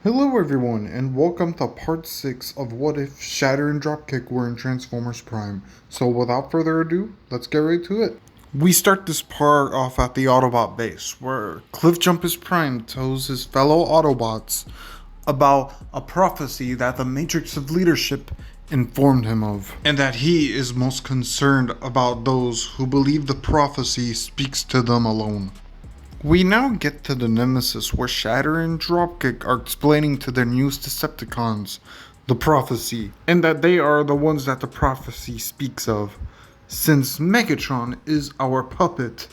Hello everyone, and welcome to part 6 of What If Shatter and Dropkick were in Transformers Prime. So without further ado, let's get right to it. We start this part off at the Autobot base, where Cliffjumper Prime tells his fellow Autobots about a prophecy that the Matrix of Leadership informed him of, and that he is most concerned about those who believe the prophecy speaks to them alone. We now get to the Nemesis, where Shatter and Dropkick are explaining to their newest Decepticons the prophecy, and that they are the ones that the prophecy speaks of. Since Megatron is our puppet,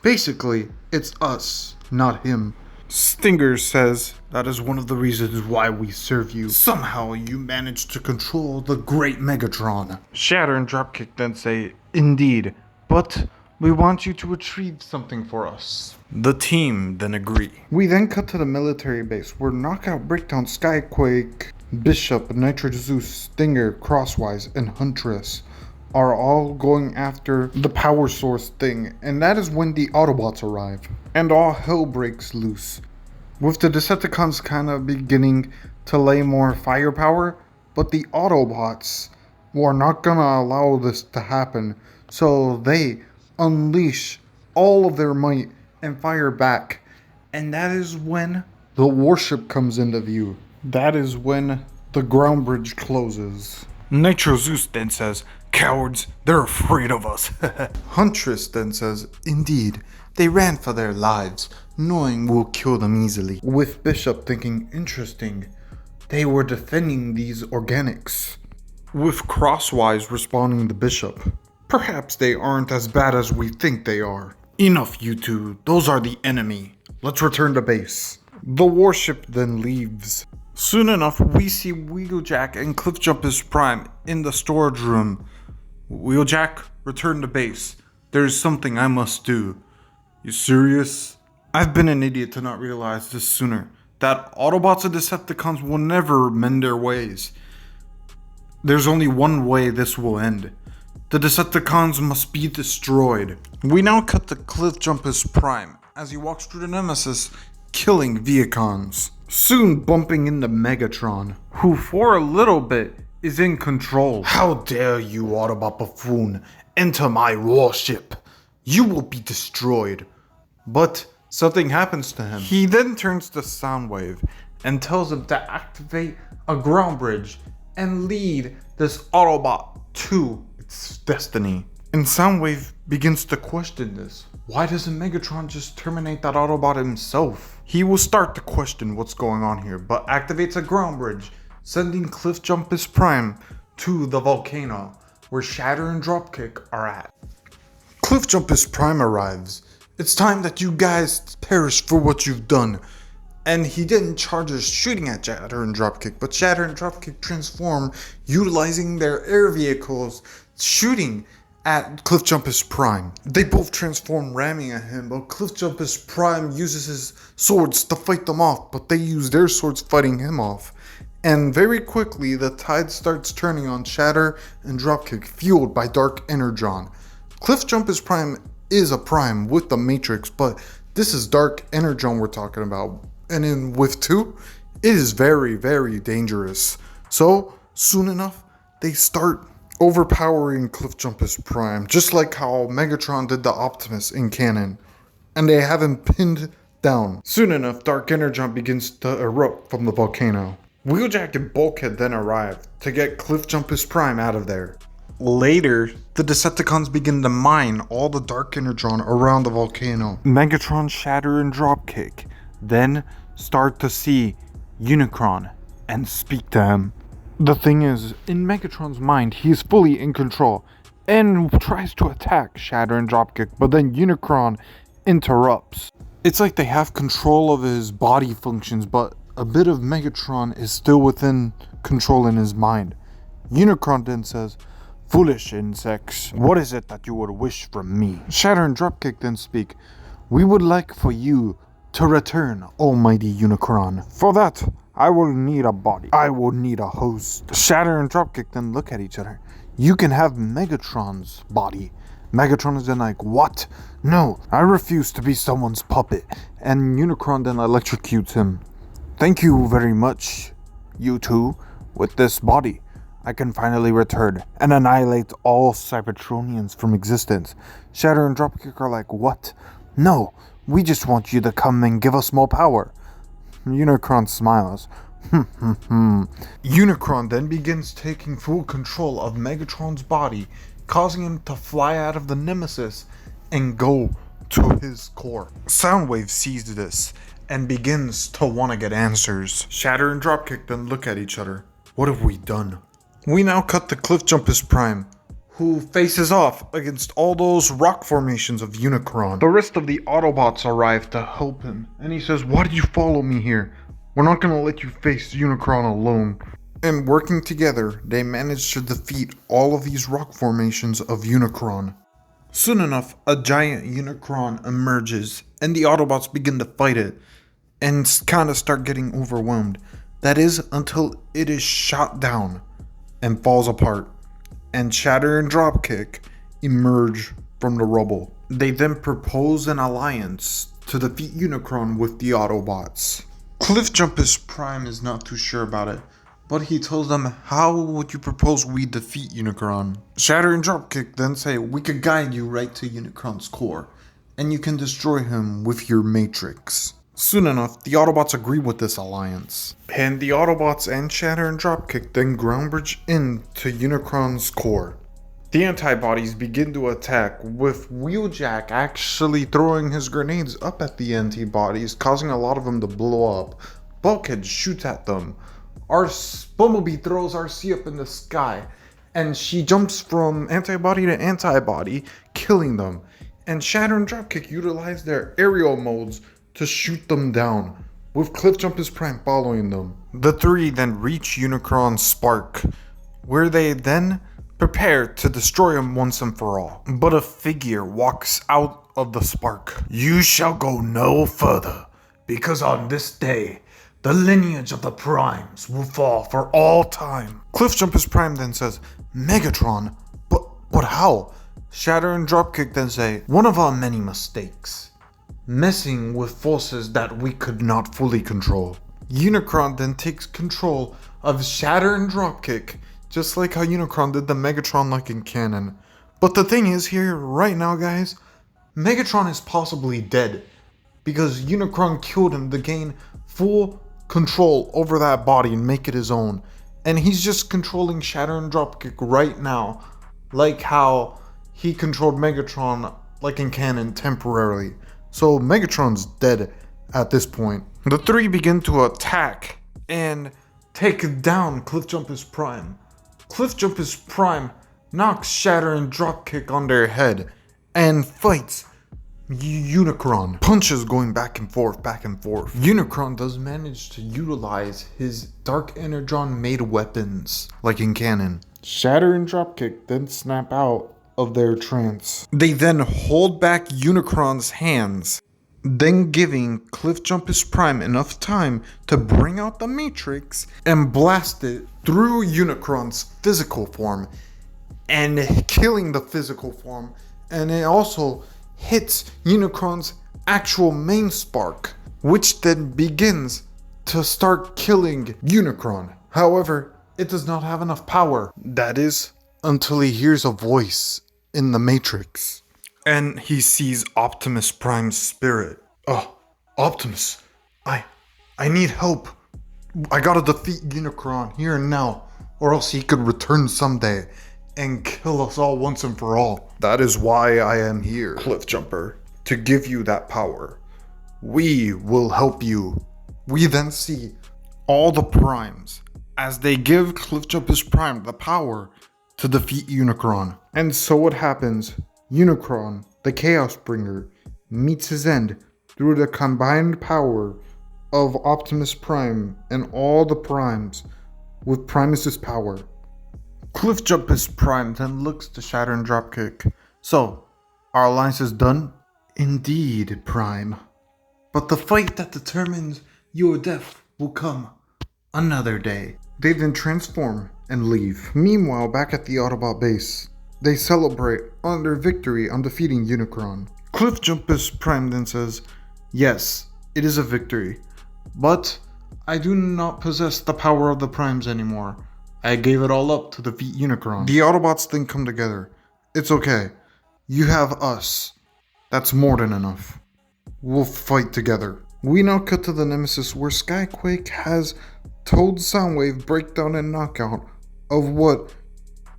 basically, it's us, not him. Stinger says that is one of the reasons why we serve you. Somehow you managed to control the great Megatron. Shatter and Dropkick then say, indeed, but we want you to retrieve something for us. The team then agree. We then cut to the military base where Knockout, Breakdown, Skyquake, Bishop, Nitro Zeus, Stinger, Crosswise, and Huntress are all going after the power source thing, and that is when the Autobots arrive. And all hell breaks loose, with the Decepticons kind of beginning to lay more firepower, but the Autobots were not gonna allow this to happen, so they unleash all of their might and fire back. And that is when the warship comes into view. That is when the ground bridge closes. Nitro Zeus then says, cowards, they're afraid of us. Huntress then says, indeed, they ran for their lives, knowing we'll kill them easily. With Bishop thinking, interesting, they were defending these organics. With Crosswise responding to Bishop, perhaps they aren't as bad as we think they are. Enough, you two. Those are the enemy. Let's return to base. The warship then leaves. Soon enough, we see Wheeljack and Cliffjumper Prime in the storage room. Wheeljack, return to base. There's something I must do. You serious? I've been an idiot to not realize this sooner. That Autobots and Decepticons will never mend their ways. There's only one way this will end. The Decepticons must be destroyed. We now cut to Cliffjumper Prime as he walks through the Nemesis, killing Viacons. Soon bumping into Megatron, who for a little bit is in control. How dare you, Autobot buffoon, enter my warship. You will be destroyed. But something happens to him. He then turns to Soundwave and tells him to activate a ground bridge and lead this Autobot to its destiny. And Soundwave begins to question this. Why doesn't Megatron just terminate that Autobot himself? He will start to question what's going on here, but activates a ground bridge, sending Cliffjumper Prime to the volcano, where Shatter and Dropkick are at. Cliffjumper Prime arrives. It's time that you guys perish for what you've done. And he didn't charge us shooting at Shatter and Dropkick, but Shatter and Dropkick transform, utilizing their air vehicles, shooting at Cliffjumper Prime. They both transform, ramming at him, but Cliffjumper Prime uses his swords to fight them off, but they use their swords fighting him off. And very quickly, the tide starts turning on Shatter and Dropkick, fueled by Dark Energon. Cliffjumper Prime is a Prime with the Matrix, but this is Dark Energon we're talking about. And in with 2, it is very, very dangerous. So, soon enough, they start overpowering Cliffjumper Prime, just like how Megatron did to Optimus in canon. And they have him pinned down. Soon enough, Dark Energon begins to erupt from the volcano. Wheeljack and Bulkhead then arrive to get Cliffjumper Prime out of there. Later, the Decepticons begin to mine all the Dark Energon around the volcano. Megatron, Shatter, and Dropkick then start to see Unicron and speak to him. The thing is, in Megatron's mind, he is fully in control and tries to attack Shatter and Dropkick, but then Unicron interrupts. It's like they have control of his body functions, but a bit of Megatron is still within control in his mind. Unicron then says, foolish insects, what is it that you would wish from me? Shatter and Dropkick then speak, we would like for you to return, almighty Unicron. For that, I will need a body. I will need a host. Shatter and Dropkick then look at each other. You can have Megatron's body. Megatron is then like, what? No, I refuse to be someone's puppet. And Unicron then electrocutes him. Thank you very much, you two. With this body, I can finally return and annihilate all Cybertronians from existence. Shatter and Dropkick are like, what? No, we just want you to come and give us more power. Unicron smiles. Unicron then begins taking full control of Megatron's body, causing him to fly out of the Nemesis and go to his core. Soundwave sees this and begins to want to get answers. Shatter and Dropkick then look at each other. What have we done? We now cut to Cliffjumper Prime, who faces off against all those rock formations of Unicron. The rest of the Autobots arrive to help him, and he says, why did you follow me here? We're not gonna let you face Unicron alone. And working together, they manage to defeat all of these rock formations of Unicron. Soon enough, a giant Unicron emerges, and the Autobots begin to fight it, and kinda start getting overwhelmed. That is, until it is shot down and falls apart, and Shatter and Dropkick emerge from the rubble. They then propose an alliance to defeat Unicron with the Autobots. Cliffjumper Prime is not too sure about it, but he tells them, how would you propose we defeat Unicron? Shatter and Dropkick then say, we could guide you right to Unicron's core, and you can destroy him with your Matrix. Soon enough, the Autobots agree with this alliance, and the Autobots and Shatter and Dropkick then ground bridge into Unicron's core. The antibodies begin to attack, with Wheeljack actually throwing his grenades up at the antibodies, causing a lot of them to blow up. Bulkhead shoots at them. Our Bumblebee throws RC up in the sky, and she jumps from antibody to antibody, killing them. And Shatter and Dropkick utilize their aerial modes to shoot them down, with Cliffjumper Prime following them. The three then reach Unicron's spark, where they then prepare to destroy him once and for all. But a figure walks out of the spark. You shall go no further, because on this day, the lineage of the Primes will fall for all time. Cliffjumper Prime then says, Megatron? But how? Shatter and Dropkick then say, one of our many mistakes. Messing with forces that we could not fully control. Unicron then takes control of Shatter and Dropkick, just like how Unicron did the Megatron like in canon. But the thing is here, right now guys, Megatron is possibly dead, because Unicron killed him to gain full control over that body and make it his own. And he's just controlling Shatter and Dropkick right now, like how he controlled Megatron like in canon temporarily. So Megatron's dead at this point. The three begin to attack and take down Cliffjumper Prime. Cliffjumper Prime knocks Shatter and Dropkick on their head and fights Unicron. Punches going back and forth, back and forth. Unicron does manage to utilize his Dark Energon made weapons, like in canon. Shatter and Dropkick then snap out of their trance. They then hold back Unicron's hands, then giving Cliffjumper Prime enough time to bring out the Matrix and blast it through Unicron's physical form and killing the physical form, and it also hits Unicron's actual main spark, which then begins to start killing Unicron. However, it does not have enough power. That is, until he hears a voice in the Matrix, and he sees Optimus Prime's spirit. Optimus, I need help. I gotta defeat Unicron here and now, or else he could return someday and kill us all once and for all. That is why I am here, Cliffjumper, to give you that power. We will help you. We then see all the Primes as they give Cliffjumper Prime the power to defeat Unicron. And so it happens. Unicron, the Chaos Bringer, meets his end through the combined power of Optimus Prime and all the Primes with Primus' power. Cliffjumper Prime then looks to Shatter and Dropkick. So, our alliance is done? Indeed, Prime. But the fight that determines your death will come another day. They then transform and leave. Meanwhile, back at the Autobot base, they celebrate on their victory on defeating Unicron. Cliffjumper Prime then says, yes, it is a victory, but I do not possess the power of the Primes anymore. I gave it all up to defeat Unicron. The Autobots didn't come together. It's okay. You have us. That's more than enough. We'll fight together. We now cut to the Nemesis where Skyquake has told Soundwave breakdown and knockout of what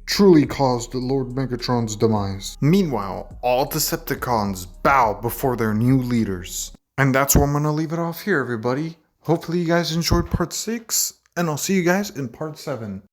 truly caused Lord Megatron's demise. Meanwhile, all Decepticons bow before their new leaders. And that's where I'm going to leave it off here, everybody. Hopefully you guys enjoyed part 6, and I'll see you guys in part 7.